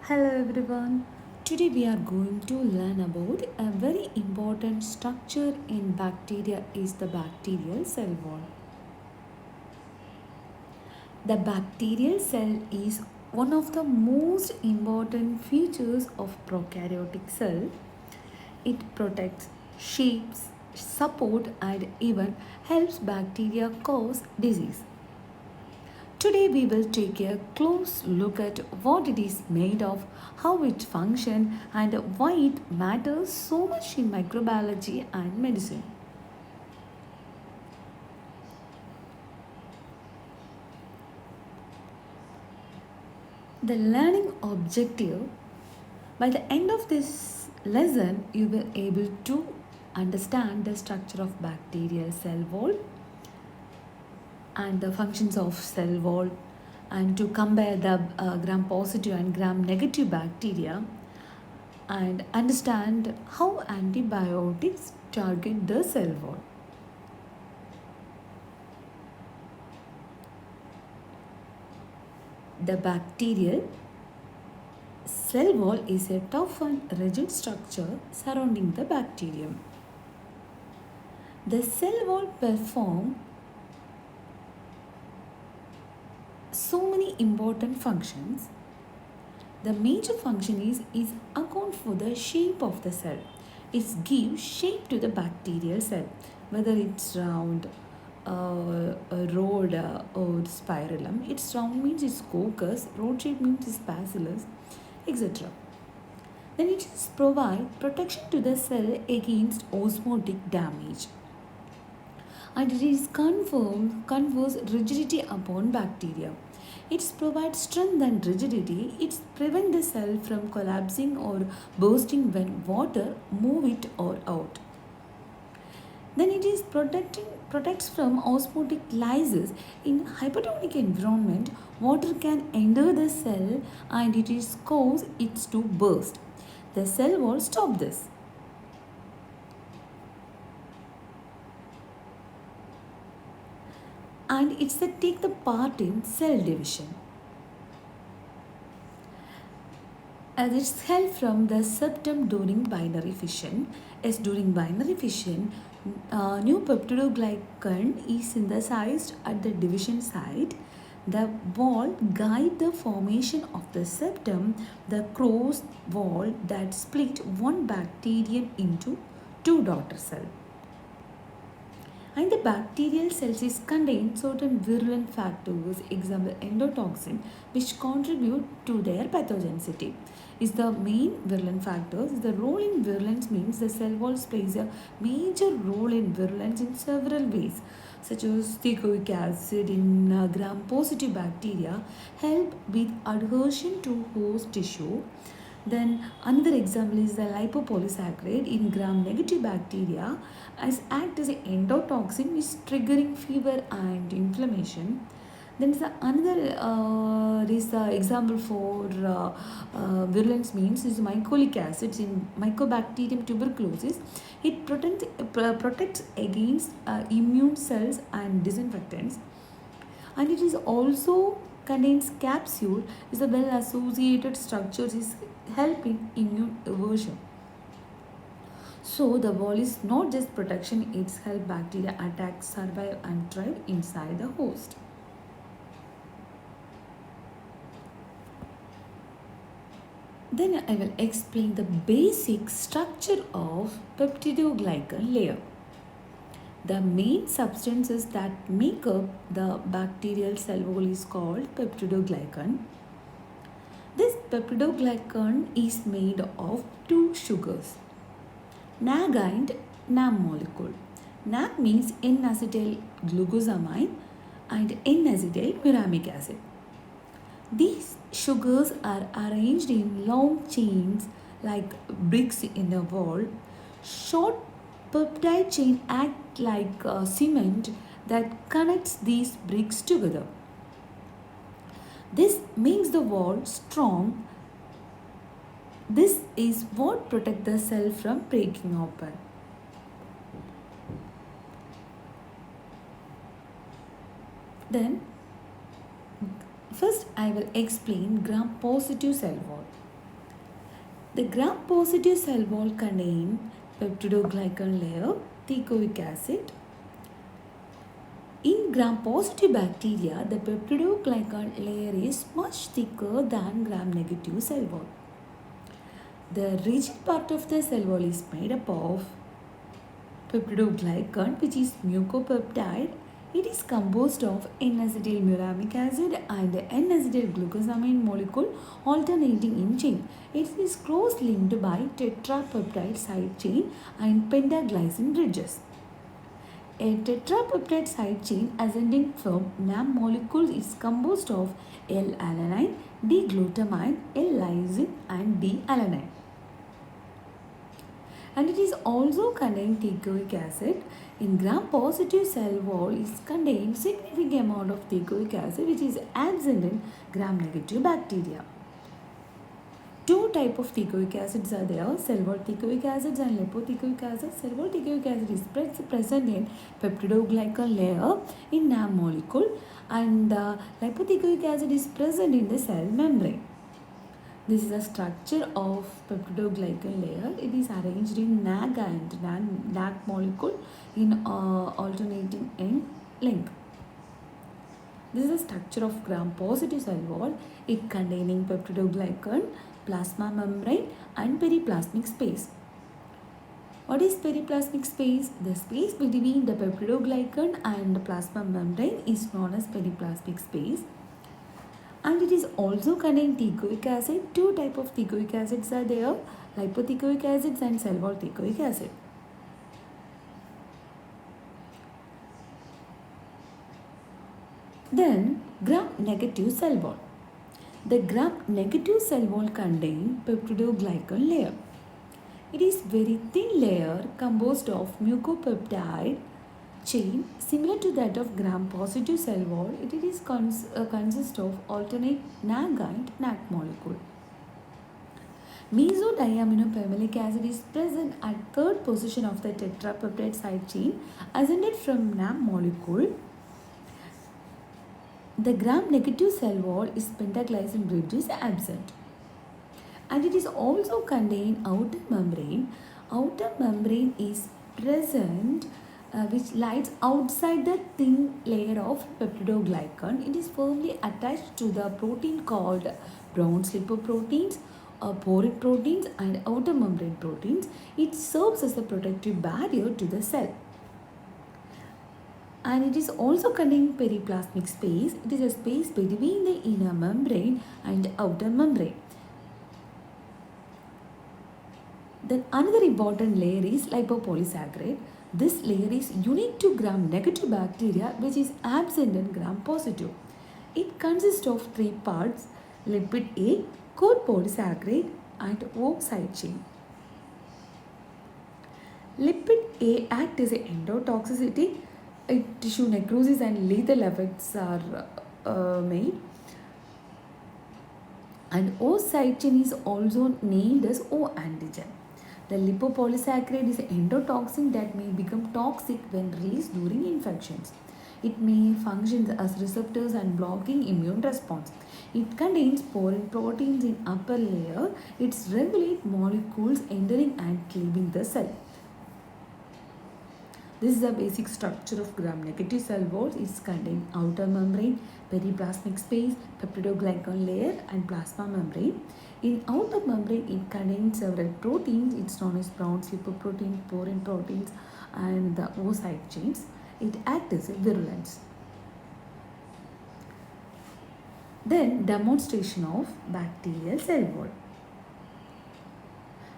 Hello everyone. Today we are going to learn about a very important structure in bacteria is the bacterial cell wall. The bacterial cell is one of the most important features of prokaryotic cell. It protects, shapes, support and even helps bacteria cause disease. Today we will take a close look at what it is made of, how it functions and why it matters so much in microbiology and medicine. The learning objective, by the end of this lesson you will able to understand the structure of bacterial cell wall and the functions of cell wall and to compare the gram positive and gram negative bacteria and understand how antibiotics target the cell wall. The bacterial cell wall is a tough and rigid structure surrounding the bacterium. The cell wall performs so many important functions. The major function is account for the shape of the cell. It gives shape to the bacterial cell, whether it's round, rolled or spiralum. It's round means it's coccus, road shape means it's bacillus, etc. Then it is provide protection to the cell against osmotic damage. And it is confers rigidity upon bacteria. It provides strength and rigidity. It prevents the cell from collapsing or bursting when water move it or out. Then it is protects from osmotic lysis. In hypertonic environment, water can enter the cell and it is cause it to burst. The cell wall stop this. And it's the take the part in cell division. As it's held from the septum during binary fission. As during binary fission, new peptidoglycan is synthesized at the division site. The wall guide the formation of the septum, the cross wall that split one bacterium into two daughter cells. And the bacterial cells is contain certain virulent factors, example endotoxin, which contribute to their pathogenicity. Is the main virulent factors. The role in virulence means the cell walls plays a major role in virulence in several ways, such as steatoic acid in gram-positive bacteria help with adhesion to host tissue. Then another example is the lipopolysaccharide in gram-negative bacteria as act as an endotoxin is triggering fever and inflammation. Then is the another is the example for virulence means is mycolic acids in Mycobacterium tuberculosis. It protects against immune cells and disinfectants, and it is also contains capsule is a well associated structures is helping immune evasion. So the wall is not just protection, it's help bacteria attack, survive and thrive inside the host. Then I will explain the basic structure of peptidoglycan layer. The main substances that make up the bacterial cell wall is called peptidoglycan. This peptidoglycan is made of two sugars, NAG and NAM molecule. NAG means N-acetyl glucosamine and N-acetyl muramic acid. These sugars are arranged in long chains like bricks in a wall. Short peptide chain act like cement that connects these bricks together. This makes the wall strong. This is what protects the cell from breaking open. Then first I will explain gram-positive cell wall. The gram-positive cell wall contain peptidoglycan layer, teichoic acid. In gram-positive bacteria, the peptidoglycan layer is much thicker than gram-negative cell wall. The rigid part of the cell wall is made up of peptidoglycan, which is mucopeptide. It is composed of N-acetylmuramic acid and N-acetylglucosamine molecule alternating in chain. It is closely linked by tetrapeptide side chain and pentaglycine bridges. A tetrapeptide side chain ascending from NAM molecule is composed of L-alanine, D-glutamine, L-lysine and D-alanine. And it is also contained teichoic acid. In gram-positive cell wall is contained significant amount of teichoic acid which is absent in gram-negative bacteria. Two types of teichoic acids are there, cell wall teichoic acids and lipoteichoic acid. Cell wall teichoic acid is present in peptidoglycan layer in NAM molecule and lipoteichoic acid is present in the cell membrane. This is a structure of peptidoglycan layer. It is arranged in NAG and NAG molecule in alternating end length. This is the structure of gram-positive cell wall. It containing peptidoglycan, plasma membrane and periplasmic space. What is periplasmic space? The space between the peptidoglycan and the plasma membrane is known as periplasmic space. And it is also contain teichoic acid. Two types of teichoic acids are there, lipoteichoic acids and cell wall teichoic acid. Then gram-negative cell wall. The gram-negative cell wall contain peptidoglycan layer. It is very thin layer composed of mucopeptide chain similar to that of gram-positive cell wall. It is consists of alternate NAG and NAC molecule. Mesodiaminopamelic acid is present at third position of the tetrapeptide side chain ascended from NAM molecule. The gram-negative cell wall is pentaglycine bridge is absent. And it is also contained outer membrane. Outer membrane is present which lies outside the thin layer of peptidoglycan. It is firmly attached to the protein called brown lipoproteins, porine proteins and outer membrane proteins. It serves as a protective barrier to the cell. And it is also containing periplasmic space. It is a space between the inner membrane and outer membrane. Then another important layer is lipopolysaccharide. This layer is unique to gram-negative bacteria which is absent in gram-positive. It consists of three parts, lipid A, core polysaccharide and O side chain. Lipid A acts as an endotoxicity. Tissue necrosis and lethal effects are made. And O side chain is also named as O antigen. The lipopolysaccharide is an endotoxin that may become toxic when released during infections. It may function as receptors and blocking immune response. It contains porine proteins in upper layer. It regulates molecules entering and leaving the cell. This is the basic structure of gram-negative cell walls. It contains outer membrane, periplasmic space, peptidoglycan layer and plasma membrane. In outer membrane, it contains several proteins. It's known as brown lipoprotein, porine proteins and the O side chains. It acts as a virulence. Then demonstration of bacterial cell wall.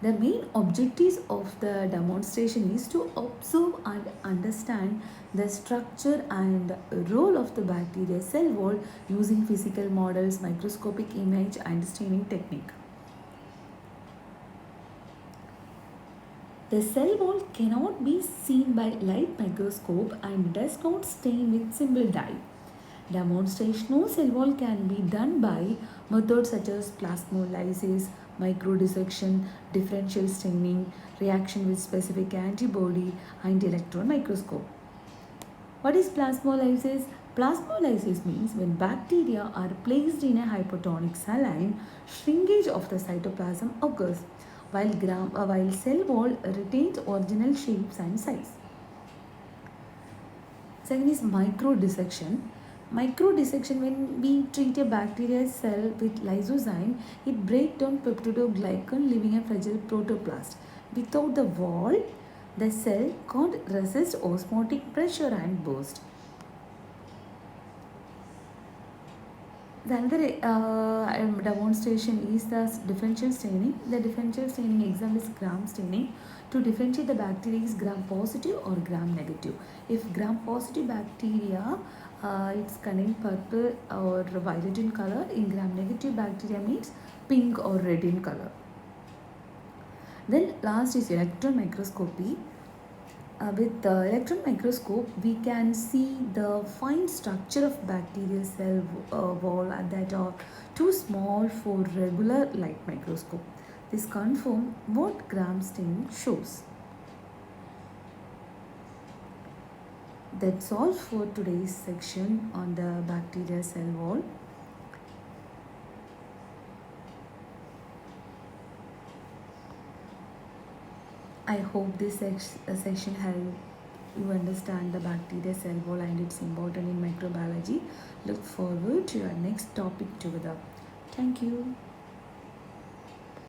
The main objectives of the demonstration is to observe and understand the structure and role of the bacterial cell wall using physical models, microscopic image and staining technique. The cell wall cannot be seen by light microscope and does not stain with simple dye. Demonstration of cell wall can be done by methods such as plasmolysis, microdissection, differential staining, reaction with specific antibody and electron microscope. What is plasmolysis? Plasmolysis means when bacteria are placed in a hypotonic saline, shrinkage of the cytoplasm occurs while cell wall retains original shapes and size. Second is microdissection. Microdissection, when we treat a bacterial cell with lysozyme, it breaks down peptidoglycan, leaving a fragile protoplast. Without the wall, the cell can't resist osmotic pressure and burst. The another demonstration is the differential staining. The differential staining example is gram staining. To differentiate the bacteria is gram positive or gram negative. If gram positive bacteria, it's contain purple or violet in color. In gram negative bacteria means pink or red in color. Then last is electron microscopy. With the electron microscope, we can see the fine structure of bacterial cell wall that are too small for regular light microscope. This confirms what gram staining shows. That's all for today's section on the bacterial cell wall. I hope this section helped you understand the bacteria cell wall and its importance in microbiology. Look forward to your next topic together. Thank you.